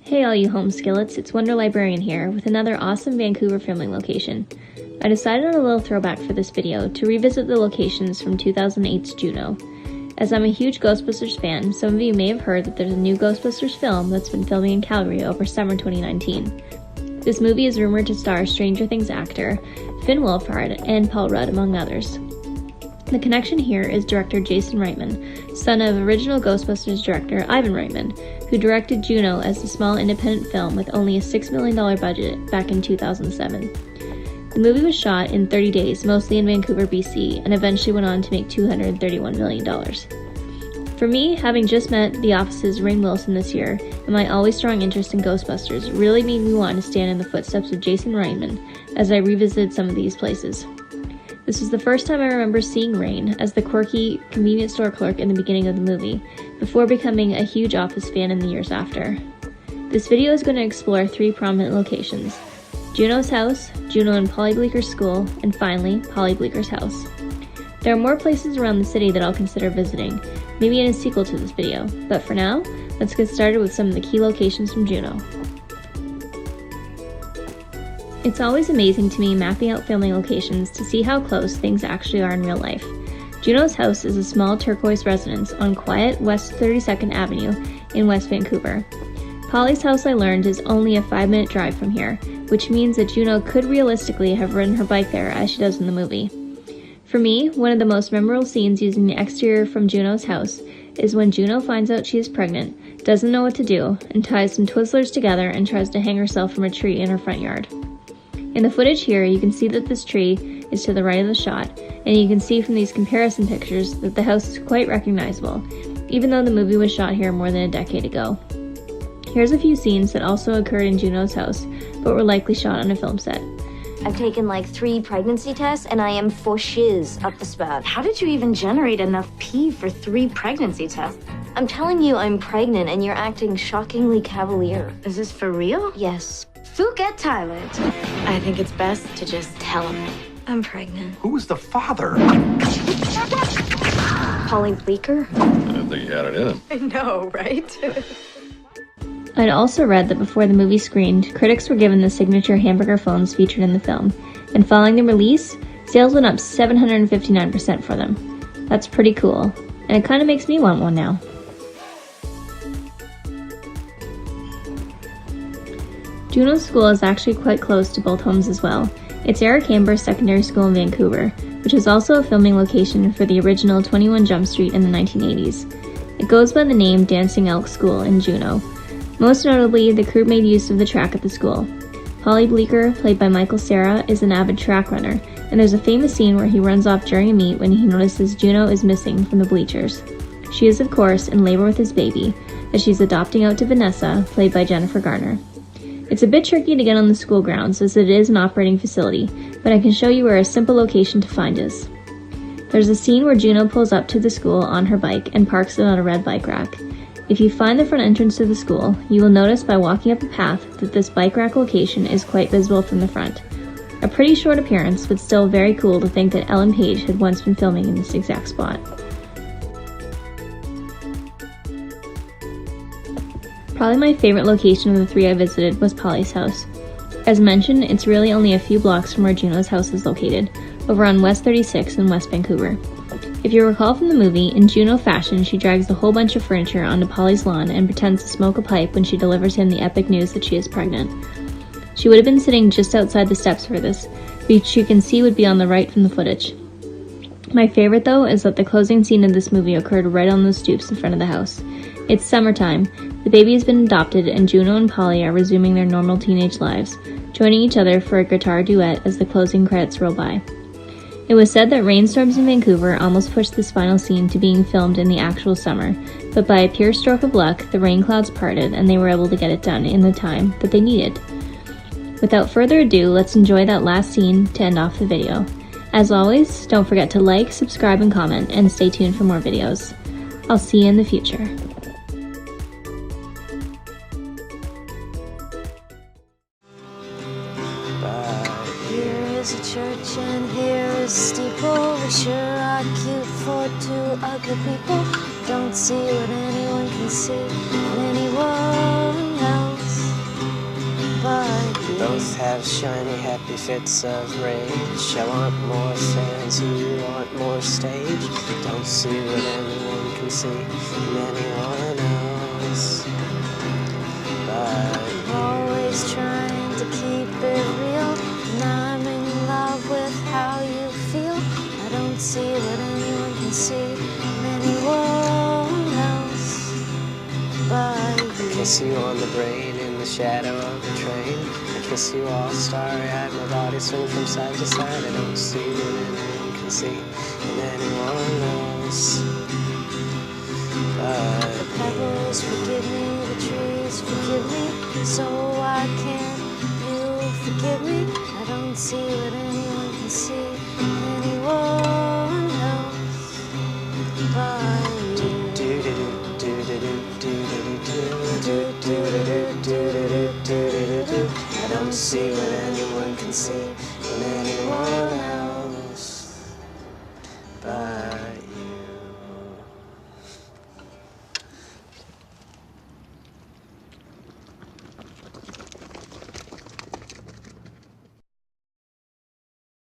Hey all you home skillets, it's Wonder Librarian here with another awesome Vancouver filming location. I decided on a little throwback for this video to revisit the locations from 2008's Juno. As I'm a huge Ghostbusters fan, some of you may have heard that there's a new Ghostbusters film that's been filming in Calgary over summer 2019. This movie is rumored to star Stranger Things actor Finn Wolfhard and Paul Rudd, among others. The connection here is director Jason Reitman, son of original Ghostbusters director Ivan Reitman, who directed Juno as a small independent film with only a $6 million budget back in 2007. The movie was shot in 30 days, mostly in Vancouver, BC, and eventually went on to make $231 million. For me, having just met The Office's Rainn Wilson this year, and my always strong interest in Ghostbusters really made me want to stand in the footsteps of Jason Reitman as I revisited some of these places. This was the first time I remember seeing Rainn as the quirky convenience store clerk in the beginning of the movie, before becoming a huge Office fan in the years after. This video is going to explore 3 prominent locations: Juno's house, Juno and Polly Bleeker's school, and finally, Polly Bleeker's house. There are more places around the city that I'll consider visiting, maybe in a sequel to this video, but for now, let's get started with some of the key locations from Juno. It's always amazing to me mapping out filming locations to see how close things actually are in real life. Juno's house is a small turquoise residence on quiet West 32nd Avenue in West Vancouver. Polly's house, I learned, is only a 5-minute drive from here, which means that Juno could realistically have ridden her bike there as she does in the movie. For me, one of the most memorable scenes using the exterior from Juno's house is when Juno finds out she is pregnant, doesn't know what to do, and ties some Twizzlers together and tries to hang herself from a tree in her front yard. In the footage here, you can see that this tree is to the right of the shot, and you can see from these comparison pictures that the house is quite recognizable, even though the movie was shot here more than a decade ago. Here's a few scenes that also occurred in Juno's house, but were likely shot on a film set. I've taken like 3 pregnancy tests, and I am for shiz up the spout. How did you even generate enough pee for 3 pregnancy tests? I'm telling you I'm pregnant, and you're acting shockingly cavalier. Is this for real? Yes. Forget Tyler. I think it's best to just tell him. I'm pregnant. Who is the father? Polly Bleeker? I didn't think you had it in him. I know, right? I'd also read that before the movie screened, critics were given the signature hamburger phones featured in the film, and following the release, sales went up 759% for them. That's pretty cool, and it kinda makes me want one now. Juno's school is actually quite close to both homes as well. It's Eric Amber Secondary School in Vancouver, which is also a filming location for the original 21 Jump Street in the 1980s. It goes by the name Dancing Elk School in Juno. Most notably, the crew made use of the track at the school. Polly Bleeker, played by Michael Cera, is an avid track runner, and there's a famous scene where he runs off during a meet when he notices Juno is missing from the bleachers. She is, of course, in labor with his baby, as she's adopting out to Vanessa, played by Jennifer Garner. It's a bit tricky to get on the school grounds as it is an operating facility, but I can show you where a simple location to find is. There's a scene where Juno pulls up to the school on her bike and parks it on a red bike rack. If you find the front entrance to the school, you will notice by walking up the path that this bike rack location is quite visible from the front. A pretty short appearance, but still very cool to think that Ellen Page had once been filming in this exact spot. Probably my favorite location of the 3 I visited was Polly's house. As mentioned, it's really only a few blocks from where Juno's house is located, over on West 36 in West Vancouver. If you recall from the movie, in Juno fashion, she drags a whole bunch of furniture onto Polly's lawn and pretends to smoke a pipe when she delivers him the epic news that she is pregnant. She would have been sitting just outside the steps for this, which you can see would be on the right from the footage. My favorite though is that the closing scene of this movie occurred right on those stoops in front of the house. It's summertime, the baby has been adopted, and Juno and Polly are resuming their normal teenage lives, joining each other for a guitar duet as the closing credits roll by. It was said that rainstorms in Vancouver almost pushed this final scene to being filmed in the actual summer, but by a pure stroke of luck, the rain clouds parted and they were able to get it done in the time that they needed. Without further ado, let's enjoy that last scene to end off the video. As always, don't forget to like, subscribe, and comment, and stay tuned for more videos. I'll see you in the future. Here is a church and here is a steeple. We sure are cute for 2 ugly people. Don't see what anyone can see in anyone else. both have shiny, happy fits of rage. I want more fans, you want more stage. Don't see what anyone can see in anyone else but I'm always trying to keep it real, and I'm in love with how you feel. I don't see what anyone can see in anyone else but you. I kiss you on the brain in the shadow of the train. I kiss you all starry-eyed, my body swing from side to side. I don't see what anyone can see in anyone else but The pebbles forgive me, the trees forgive me, so why can't you forgive me? I don't see what anyone can see in anyone else but you. I don't see what anyone can see in anyone else.